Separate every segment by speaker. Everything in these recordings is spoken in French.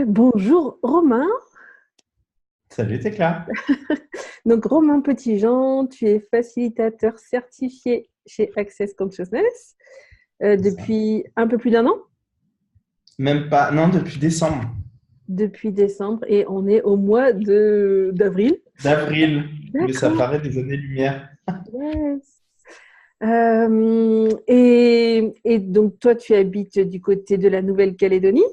Speaker 1: Bonjour Romain.
Speaker 2: Salut Tecla.
Speaker 1: Donc Romain Petitjean, tu es facilitateur certifié chez Access Consciousness
Speaker 2: C'est ça.
Speaker 1: depuis un peu plus d'un an,
Speaker 2: Même pas, non, depuis décembre.
Speaker 1: depuis décembre, et on est au mois de d'avril.
Speaker 2: D'avril, mais ça
Speaker 1: D'accord.
Speaker 2: paraît des années-lumière.
Speaker 1: Yes. Et donc toi, tu habites du côté de la Nouvelle-Calédonie.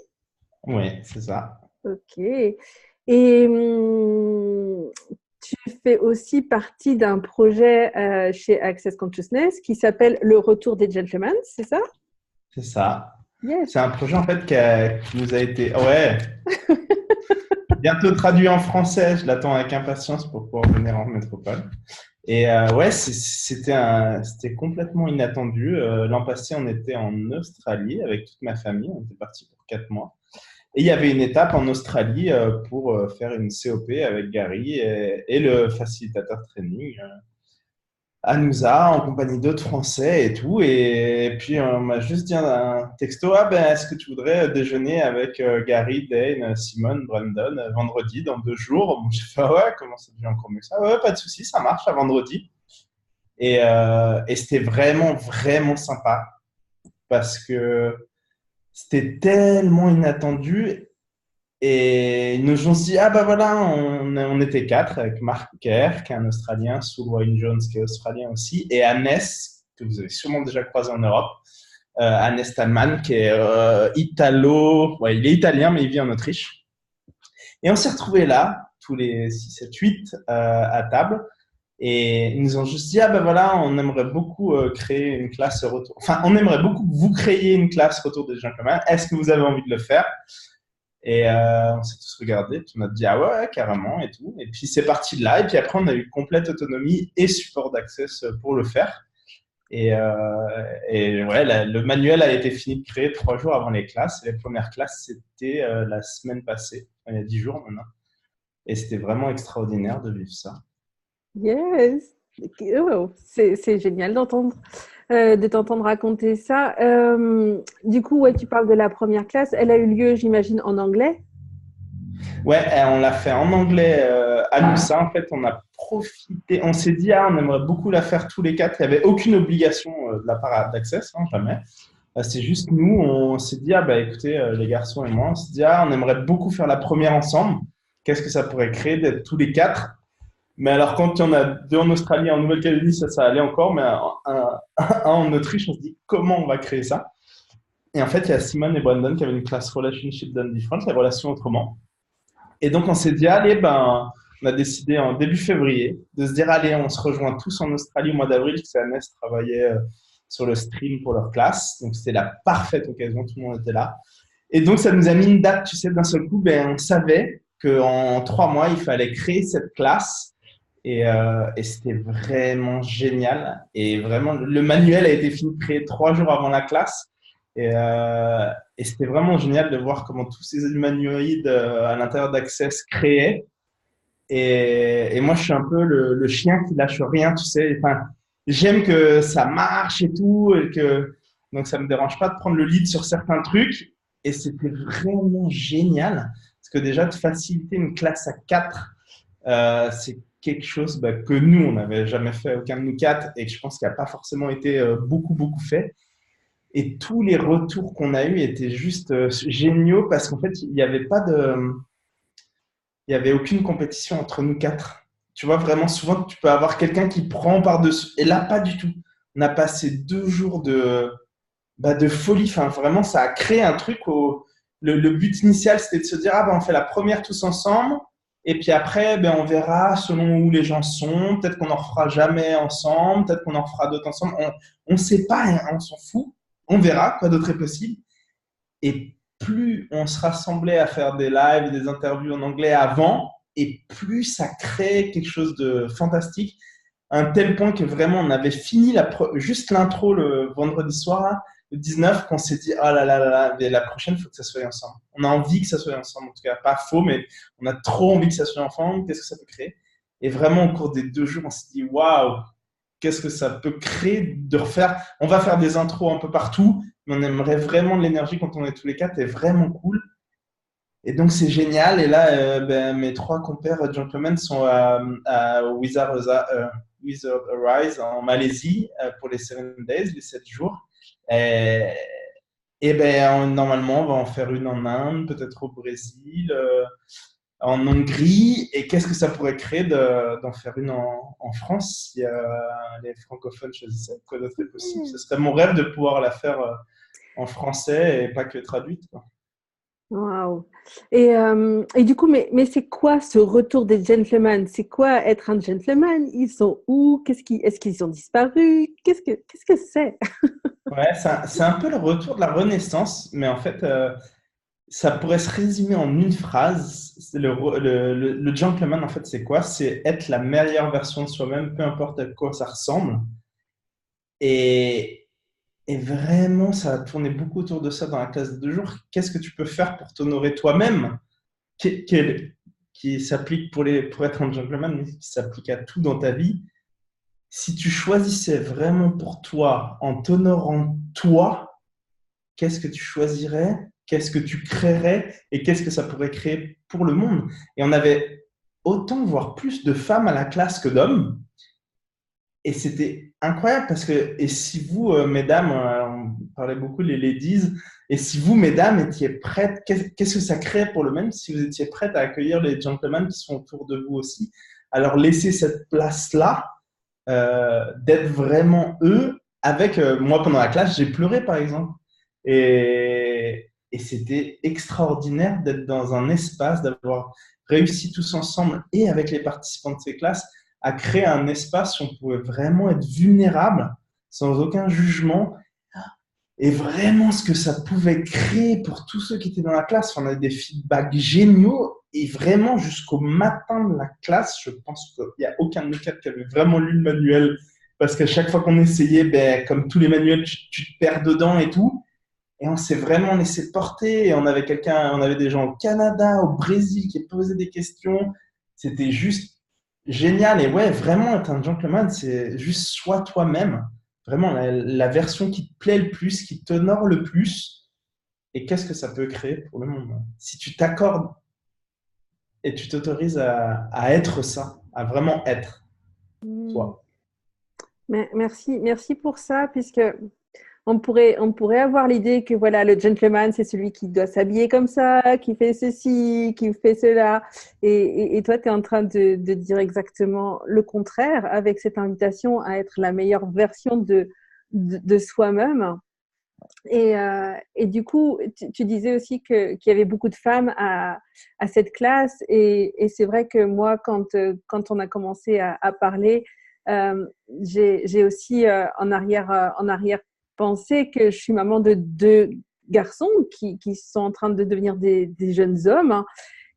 Speaker 2: Oui, c'est ça.
Speaker 1: Ok. Et tu fais aussi partie d'un projet chez Access Consciousness qui s'appelle Le Retour des Gentlemen, c'est ça?
Speaker 2: C'est ça.
Speaker 1: Yes.
Speaker 2: C'est un projet en fait qui nous a été, ouais, bientôt traduit en français. Je l'attends avec impatience pour pouvoir venir en métropole. Et ouais, c'était complètement inattendu. L'an passé, on était en Australie avec toute ma famille. On était parti pour 4 mois. Et il y avait une étape en Australie pour faire une COP avec Gary et le facilitateur training à Nousa en compagnie d'autres Français et tout. Et puis on m'a juste dit un texto, ah ben est-ce que tu voudrais déjeuner avec Gary, Dane, Simone, Brandon vendredi dans 2 jours. Bon, j'ai fait, ah ouais, comment ça devient encore mieux que ça? Ouais, pas de souci, ça marche à vendredi. Et c'était vraiment, vraiment sympa parce que c'était tellement inattendu. Et ils nous ont dit, ah bah voilà, on était quatre avec Mark Kerr, qui est un Australien, Sue Wynne-Jones, qui est Australien aussi, et Hannes, que vous avez sûrement déjà croisé en Europe, Hannes Tallmann, qui est italo, ouais, il est italien, mais il vit en Autriche. Et on s'est retrouvés là, tous les 6, 7, 8 à table, et ils nous ont juste dit, ah ben voilà, on aimerait beaucoup créer une classe retour. Enfin, on aimerait beaucoup que vous créiez une classe retour des gens communs. Est-ce que vous avez envie de le faire? Et on s'est tous regardés, puis on a dit ah ouais, carrément et tout. Et puis c'est parti de là. Et puis après, on a eu complète autonomie et support d'access pour le faire. Et ouais, le manuel a été fini de créer 3 jours avant les classes. Et les premières classes, c'était la semaine passée, enfin, il y a 10 jours maintenant. Et c'était vraiment extraordinaire de vivre ça.
Speaker 1: Yes. Oh, c'est génial de t'entendre raconter ça. Du coup, ouais, tu parles de la première classe. Elle a eu lieu, j'imagine, en anglais.
Speaker 2: Ouais, on l'a fait en anglais à Noussa. En fait, on a profité. On s'est dit, ah, on aimerait beaucoup la faire tous les quatre. Il n'y avait aucune obligation de la part d'Access, hein, jamais. C'est juste nous, on s'est dit, ah bah écoutez, les garçons et moi, on s'est dit, ah, on aimerait beaucoup faire la première ensemble. Qu'est-ce que ça pourrait créer d'être tous les quatre? Mais alors, quand il y en a deux en Australie et en Nouvelle-Calédonie, ça allait encore, mais un en Autriche, on se dit, comment on va créer ça? Et en fait, il y a Simone et Brandon qui avaient une classe Relationship Done Different, les relations autrement. Et donc, on s'est dit, allez, ben, on a décidé en début février de se dire, allez, on se rejoint tous en Australie au mois d'avril, parce qu'Annès travaillait sur le stream pour leur classe. Donc, c'était la parfaite occasion, tout le monde était là. Et donc, ça nous a mis une date, tu sais, d'un seul coup, ben, on savait qu'en 3 mois, il fallait créer cette classe. Et c'était vraiment génial. Et vraiment, le manuel a été fini de créer 3 jours avant la classe. Et, euh, et c'était vraiment génial de voir comment tous ces humanoïdes à l'intérieur d'Access créaient. Et moi, je suis un peu le chien qui lâche rien, tu sais. Enfin, j'aime que ça marche et tout. Donc, ça me dérange pas de prendre le lead sur certains trucs. Et c'était vraiment génial. Parce que déjà, de faciliter une classe à quatre, c'est quelque chose bah, que nous, on n'avait jamais fait, aucun de nous quatre, et que je pense qu'il n'a pas forcément été beaucoup, beaucoup fait. Et tous les retours qu'on a eus étaient juste géniaux parce qu'en fait, il y avait aucune compétition entre nous quatre. Tu vois, vraiment, souvent, tu peux avoir quelqu'un qui prend par-dessus. Et là, pas du tout. On a passé 2 jours de folie. Enfin, vraiment, ça a créé un truc où le but initial, c'était de se dire, ah ben, on fait la première tous ensemble. Et puis après, ben, on verra selon où les gens sont. Peut-être qu'on n'en refera jamais ensemble. Peut-être qu'on en refera d'autres ensemble. On ne sait pas, hein, on s'en fout. On verra quoi d'autre est possible. Et plus on se rassemblait à faire des lives et des interviews en anglais avant, et plus ça crée quelque chose de fantastique, à un tel point que vraiment on avait fini juste l'intro le vendredi soir, là, le 19, qu'on s'est dit, ah là là là là, mais la prochaine, il faut que ça soit ensemble. On a envie que ça soit ensemble, en tout cas, pas faux, mais on a trop envie que ça soit ensemble, qu'est-ce que ça peut créer? Et vraiment, au cours des 2 jours, on s'est dit, waouh, qu'est-ce que ça peut créer de refaire? On va faire des intros un peu partout, mais on aimerait vraiment de l'énergie quand on est tous les quatre, c'est vraiment cool. Et donc, c'est génial. Et là, mes 3 compères gentlemen sont à Wizard Rise en Malaisie pour les 7 days, les 7 jours. Et, normalement, on va en faire une en Inde, peut-être au Brésil, en Hongrie. Et qu'est-ce que ça pourrait créer d'en faire une en France si les francophones choisissaient? Quoi d'autre est possible? Ce serait mon rêve de pouvoir la faire en français et pas que traduite, quoi.
Speaker 1: Waouh. Et du coup, mais c'est quoi ce retour des gentlemen? C'est quoi être un gentleman? Ils sont où? Est-ce qu'ils ont disparu? Qu'est-ce que c'est?
Speaker 2: Ouais, c'est un peu le retour de la Renaissance, mais en fait, ça pourrait se résumer en une phrase. C'est le gentleman, en fait, c'est quoi? C'est être la meilleure version de soi-même, peu importe à quoi ça ressemble. Et, et vraiment, ça a tourné beaucoup autour de ça dans la classe de 2 jours. Qu'est-ce que tu peux faire pour t'honorer toi-même? Qui s'applique pour être un gentleman, mais qui s'applique à tout dans ta vie. Si tu choisissais vraiment pour toi, en t'honorant toi, qu'est-ce que tu choisirais? Qu'est-ce que tu créerais? Et qu'est-ce que ça pourrait créer pour le monde? Et on avait autant, voire plus de femmes à la classe que d'hommes. Et c'était incroyable parce que, et si vous, mesdames, on parlait beaucoup les ladies, et si vous, mesdames, étiez prêtes, qu'est-ce que ça crée pour le même si vous étiez prêtes à accueillir les gentlemen qui sont autour de vous aussi, alors laisser cette place-là, d'être vraiment eux, avec moi pendant la classe, j'ai pleuré par exemple. Et c'était extraordinaire d'être dans un espace, d'avoir réussi tous ensemble et avec les participants de ces classes à créer un espace où on pouvait vraiment être vulnérable, sans aucun jugement, et vraiment ce que ça pouvait créer pour tous ceux qui étaient dans la classe. On avait des feedbacks géniaux, et vraiment jusqu'au matin de la classe, je pense qu'il n'y a aucun de nous quatre qui avait vraiment lu le manuel, parce qu'à chaque fois qu'on essayait, comme tous les manuels, tu te perds dedans et tout. Et on s'est vraiment laissé porter. Et on avait des gens au Canada, au Brésil qui posaient des questions. C'était juste génial. Et ouais, vraiment être un gentleman, c'est juste sois toi-même. Vraiment la version qui te plaît le plus, qui t'honore le plus. Et qu'est-ce que ça peut créer pour le monde? Si tu t'accordes et tu t'autorises à être ça, à vraiment être
Speaker 1: Hmm.
Speaker 2: toi.
Speaker 1: Merci pour ça, puisque on pourrait avoir l'idée que voilà, le gentleman, c'est celui qui doit s'habiller comme ça, qui fait ceci, qui fait cela. Et toi, tu es en train de dire exactement le contraire avec cette invitation à être la meilleure version de soi-même. Et du coup, tu disais aussi qu'il y avait beaucoup de femmes à cette classe. Et c'est vrai que moi, quand on a commencé à parler, j'ai aussi en arrière pensé que je suis maman de 2 garçons qui sont en train de devenir des jeunes hommes, hein.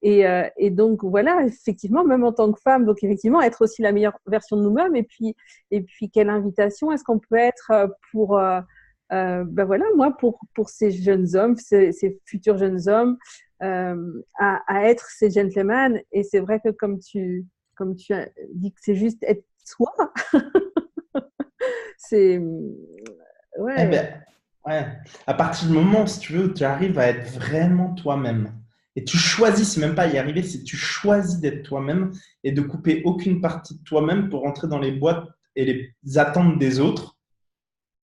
Speaker 1: Et donc, voilà, effectivement, même en tant que femme, donc effectivement, être aussi la meilleure version de nous-mêmes. Et puis quelle invitation est-ce qu'on peut être pour ben voilà, moi, pour ces jeunes hommes, ces futurs jeunes hommes, à être ces gentlemen. Et c'est vrai que comme tu as dit que c'est juste être soi, c'est
Speaker 2: Eh
Speaker 1: ouais.
Speaker 2: ben, ouais. À partir du moment, si tu veux, où tu arrives à être vraiment toi-même, et tu choisis, c'est même pas y arriver, c'est tu choisis d'être toi-même et de couper aucune partie de toi-même pour rentrer dans les boîtes et les attentes des autres.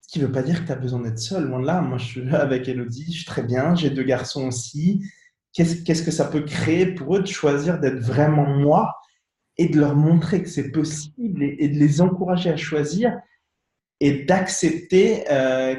Speaker 2: Ce qui ne veut pas dire que tu as besoin d'être seul. Loin de là, moi je suis là avec Elodie, je suis très bien, j'ai 2 garçons aussi. Qu'est-ce que ça peut créer pour eux de choisir d'être vraiment moi et de leur montrer que c'est possible et de les encourager à choisir et d'accepter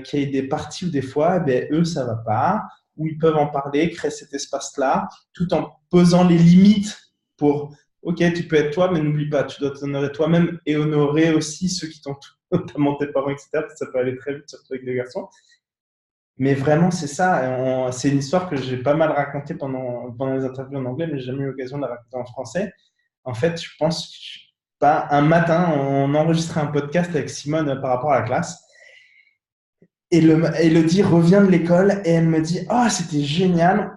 Speaker 2: qu'il y ait des parties où des fois, eux, ça va pas, où ils peuvent en parler, créer cet espace-là, tout en posant les limites pour, OK, tu peux être toi, mais n'oublie pas, tu dois t'honorer toi-même et honorer aussi ceux qui t'entourent, notamment tes parents, etc. Ça peut aller très vite, surtout avec des garçons. Mais vraiment, c'est ça. C'est une histoire que j'ai pas mal racontée pendant les interviews en anglais, mais j'ai jamais eu l'occasion de la raconter en français. En fait, je pense pas un matin, on enregistrait un podcast avec Simone par rapport à la classe. Et Elodie revient de l'école et elle me dit: Oh, c'était génial.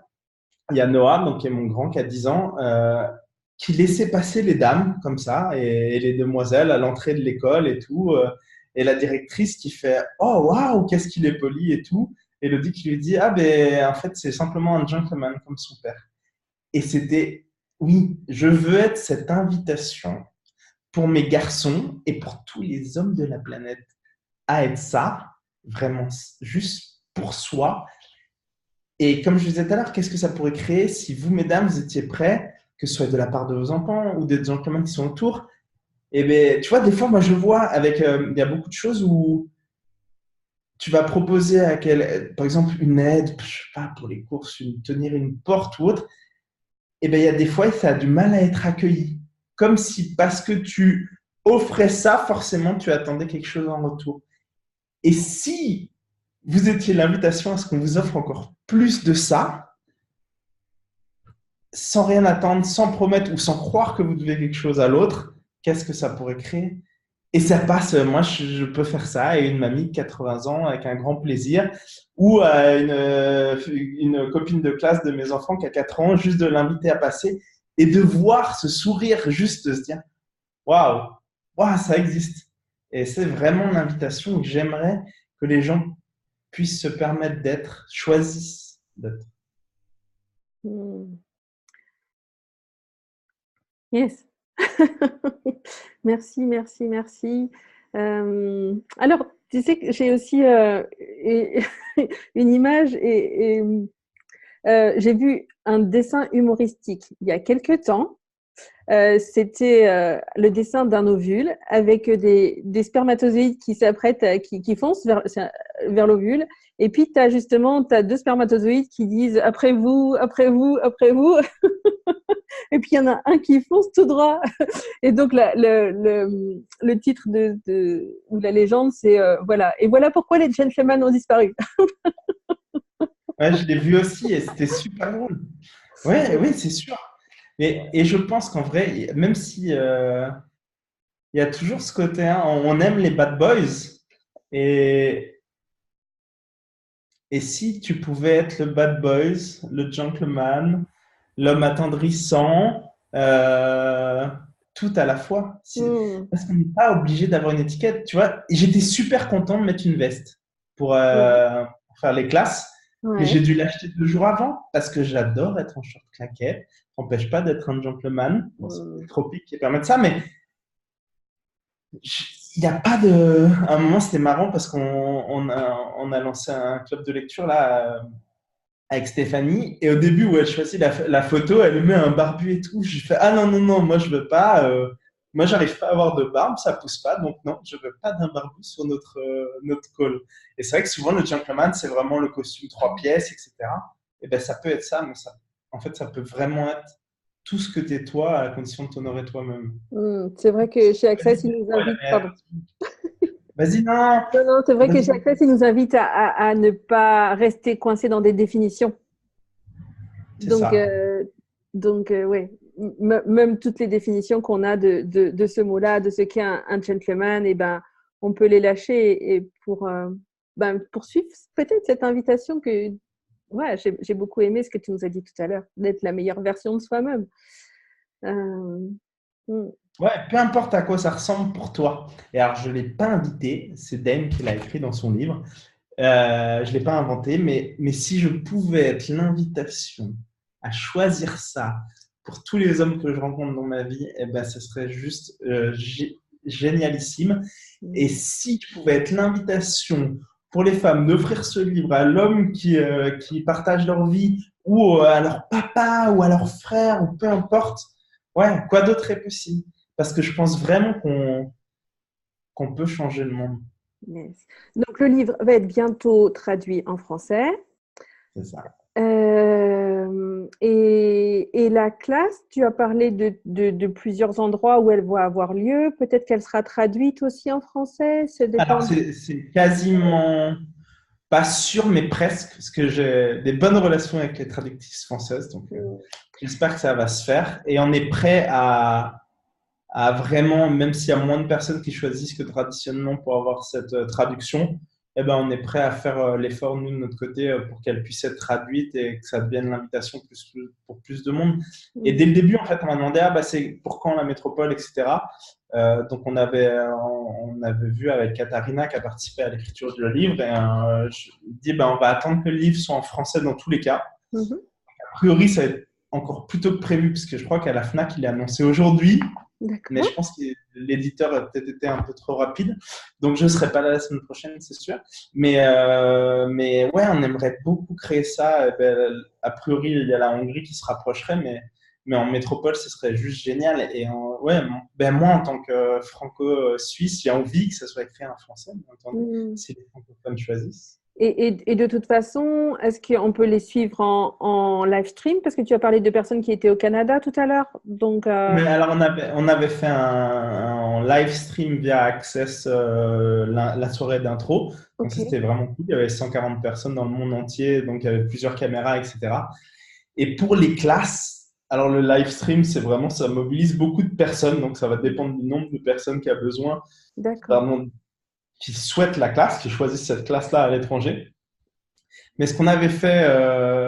Speaker 2: Il y a Noah, donc, qui est mon grand, qui a 10 ans, qui laissait passer les dames comme ça et les demoiselles à l'entrée de l'école et tout. Et la directrice qui fait: Oh, waouh, qu'est-ce qu'il est poli et tout. Elodie qui lui dit: Ah, ben en fait, c'est simplement un gentleman comme son père. Et c'était, oui, je veux être cette invitation pour mes garçons et pour tous les hommes de la planète à être ça, vraiment juste pour soi. Et comme je disais tout à l'heure, qu'est-ce que ça pourrait créer si vous, mesdames, vous étiez prêts, que ce soit de la part de vos enfants ou des gentlemen qui sont autour. Et bien, tu vois, des fois, moi, je vois avec, il y a beaucoup de choses où tu vas proposer par exemple, une aide, je sais pas, pour les courses, tenir une porte ou autre. Et bien, il y a des fois, ça a du mal à être accueilli. Comme si, parce que tu offrais ça, forcément, tu attendais quelque chose en retour. Et si vous étiez l'invitation à ce qu'on vous offre encore plus de ça, sans rien attendre, sans promettre ou sans croire que vous devez quelque chose à l'autre, qu'est-ce que ça pourrait créer? Et ça passe, moi je peux faire ça à une mamie de 80 ans avec un grand plaisir, ou à une copine de classe de mes enfants qui a 4 ans, juste de l'inviter à passer et de voir ce sourire, juste de se dire waouh, waouh, ça existe. Et c'est vraiment l'invitation que j'aimerais que les gens puissent se permettre d'être, choisissent d'être.
Speaker 1: Hmm. Yes. Merci, merci, merci. Alors, tu sais que j'ai aussi une image et j'ai vu un dessin humoristique il y a quelque temps. C'était le dessin d'un ovule avec des spermatozoïdes qui s'apprêtent, qui foncent vers l'ovule. Et puis, tu as deux spermatozoïdes qui disent après vous, après vous, après vous. Et puis, il y en a un qui fonce tout droit. Et donc, le titre ou la légende, c'est voilà. Et voilà pourquoi les gentlemen ont disparu.
Speaker 2: Ouais, je l'ai vu aussi et c'était super drôle. Ouais, oui, c'est sûr. Et je pense qu'en vrai, même si il y a toujours ce côté, hein, on aime les bad boys, et, et si tu pouvais être le bad boys, le gentleman, l'homme attendrissant, tout à la fois.
Speaker 1: Hmm.
Speaker 2: Parce qu'on n'est pas obligé d'avoir une étiquette, tu vois. Et j'étais super content de mettre une veste
Speaker 1: Ouais.
Speaker 2: pour faire les classes, mais j'ai
Speaker 1: Ouais.
Speaker 2: dû l'acheter 2 jours avant parce que j'adore être en short claquette. Ça n'empêche pas d'être un gentleman. Bon, c'est les
Speaker 1: Hmm.
Speaker 2: tropiques qui permettent ça, mais il n'y a pas de. À un moment, c'était marrant parce qu'on a lancé un club de lecture là avec Stéphanie. Et au début, où elle choisit la photo, elle met un barbu et tout. Je fais ah non, non, non, moi je veux pas. Moi, j'arrive pas à avoir de barbe, ça pousse pas. Donc, non, je veux pas d'un barbu sur notre call. Et c'est vrai que souvent, le gentleman, c'est vraiment le costume 3 pièces, etc. Et ben, ça peut être ça, mais en fait, ça peut vraiment être tout ce que tu es toi, à la condition de t'honorer toi-même.
Speaker 1: C'est vrai que chez Access, ils nous invitent. Pardon.
Speaker 2: Vas-y, non,
Speaker 1: Non, non, c'est vrai que
Speaker 2: vas-y.
Speaker 1: chez Access, ils nous invitent à ne pas rester coincés dans des définitions.
Speaker 2: C'est
Speaker 1: Donc,
Speaker 2: ça.
Speaker 1: ouais, même toutes les définitions qu'on a de ce mot-là, de ce qu'est un gentleman, et ben, on peut les lâcher et pour poursuivre peut-être cette invitation que, ouais, j'ai beaucoup aimé ce que tu nous as dit tout à l'heure, d'être la meilleure version de soi-même. Euh, mm,
Speaker 2: Ouais, peu importe à quoi ça ressemble pour toi. Et alors, je ne l'ai pas invité, c'est Dane qui l'a écrit dans son livre. Je ne l'ai pas inventé, mais si je pouvais être l'invitation à choisir ça pour tous les hommes que je rencontre dans ma vie, eh ben, ce serait juste génialissime. Et
Speaker 1: mm,
Speaker 2: si je pouvais être l'invitation pour les femmes d'offrir ce livre à l'homme qui partage leur vie, ou à leur papa, ou à leur frère, ou peu importe, ouais, quoi d'autre est possible? Parce que je pense vraiment qu'on peut changer le monde.
Speaker 1: yes. Donc, le livre va être bientôt traduit en français.
Speaker 2: C'est ça.
Speaker 1: Et la classe, tu as parlé de plusieurs endroits où elle va avoir lieu. Peut-être qu'elle sera traduite aussi en français. Ça
Speaker 2: Alors,
Speaker 1: dépend.
Speaker 2: c'est quasiment pas sûr, mais presque, parce que j'ai des bonnes relations avec les traductrices françaises, donc j'espère que ça va se faire. Et on est prêt à vraiment, même s'il y a moins de personnes qui choisissent que traditionnellement pour avoir cette traduction, eh ben, on est prêt à faire l'effort, nous, de notre côté, pour qu'elle puisse être traduite et que ça devienne l'invitation pour plus de monde. Et dès le début, en fait, on m'a demandé, ah, bah, c'est pour quand la métropole, etc. Donc, on avait vu avec Katharina qui a participé à l'écriture du livre, et je dis, bah, on va attendre que le livre soit en français dans tous les cas.
Speaker 1: Mhm.
Speaker 2: A priori, ça va être encore plus tôt que prévu, parce que je crois qu'à la FNAC, il est annoncé aujourd'hui. Mais
Speaker 1: D'accord.
Speaker 2: je pense que l'éditeur a peut-être été un peu trop rapide. Donc, je ne serai pas là la semaine prochaine, c'est sûr. Mais ouais, on aimerait beaucoup créer ça. A priori, il y a la Hongrie qui se rapprocherait, mais en métropole, ce serait juste génial. Et ouais, moi, en tant que franco-suisse, j'ai envie que ça soit écrit en français, bien entendu,
Speaker 1: Mm.
Speaker 2: si les francophones choisissent.
Speaker 1: Et de toute façon, est-ce qu'on peut les suivre en live stream? Parce que tu as parlé de personnes qui étaient au Canada tout à l'heure. Donc,
Speaker 2: Mais alors, on avait fait un live stream via Access la soirée d'intro. Donc,
Speaker 1: ok,
Speaker 2: ça, c'était vraiment cool. Il y avait 140 personnes dans le monde entier. Donc, il y avait plusieurs caméras, etc. Et pour les classes, alors le live stream, c'est vraiment, ça mobilise beaucoup de personnes. Donc, ça va dépendre du nombre de personnes qui a besoin,
Speaker 1: d'accord.
Speaker 2: pardon, qui souhaitent la classe, qui choisissent cette classe-là à l'étranger. Mais ce qu'on avait fait,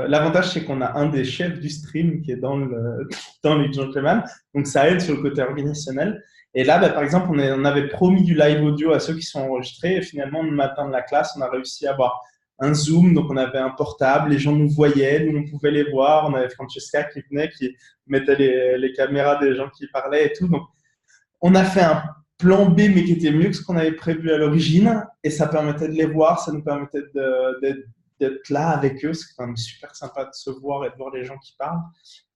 Speaker 2: l'avantage, c'est qu'on a un des chefs du stream qui est dans les Gentlemen. Donc, ça aide sur le côté organisationnel. Et là, par exemple, on avait promis du live audio à ceux qui sont enregistrés. Et finalement, le matin de la classe, on a réussi à avoir un Zoom. Donc, on avait un portable. Les gens nous voyaient. Nous, on pouvait les voir. On avait Francesca qui venait, qui mettait les caméras des gens qui parlaient et tout. Donc, on a fait un plan B, mais qui était mieux que ce qu'on avait prévu à l'origine. Et ça permettait de les voir. Ça nous permettait d'être là avec eux. C'est quand même super sympa de se voir et de voir les gens qui parlent.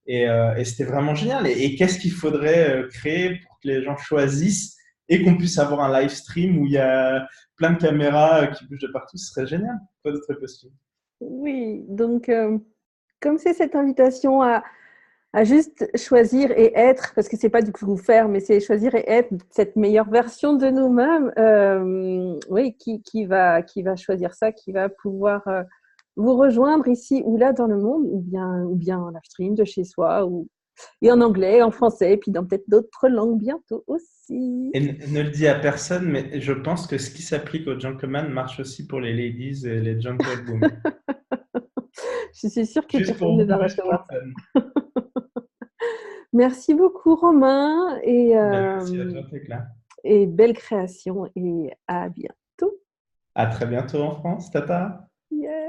Speaker 2: Et c'était vraiment génial. Et qu'est-ce qu'il faudrait créer pour que les gens choisissent et qu'on puisse avoir un live stream où il y a plein de caméras qui bougent de partout? Ce serait génial. Quoi d'autre est possible?
Speaker 1: Oui, donc, comme c'est cette invitation à juste choisir et être, parce que c'est pas du coup faire, mais c'est choisir et être cette meilleure version de nous-mêmes. Oui, qui va choisir ça, qui va pouvoir vous rejoindre ici ou là dans le monde, ou bien en live stream de chez soi, et en anglais, en français, et puis dans peut-être d'autres langues bientôt aussi.
Speaker 2: Et ne le dis à personne, mais je pense que ce qui s'applique aux gentlemen marche aussi pour les ladies et les gentlewomen.
Speaker 1: Je suis sûre que
Speaker 2: Juste
Speaker 1: personne
Speaker 2: pour
Speaker 1: ne
Speaker 2: vous,
Speaker 1: va
Speaker 2: juste pour le
Speaker 1: recevoir ça.
Speaker 2: fun.
Speaker 1: Merci beaucoup, Romain,
Speaker 2: Ben, merci à toi, Tecla.
Speaker 1: et belle création, et à bientôt.
Speaker 2: À très bientôt en France, Tata.
Speaker 1: Yes.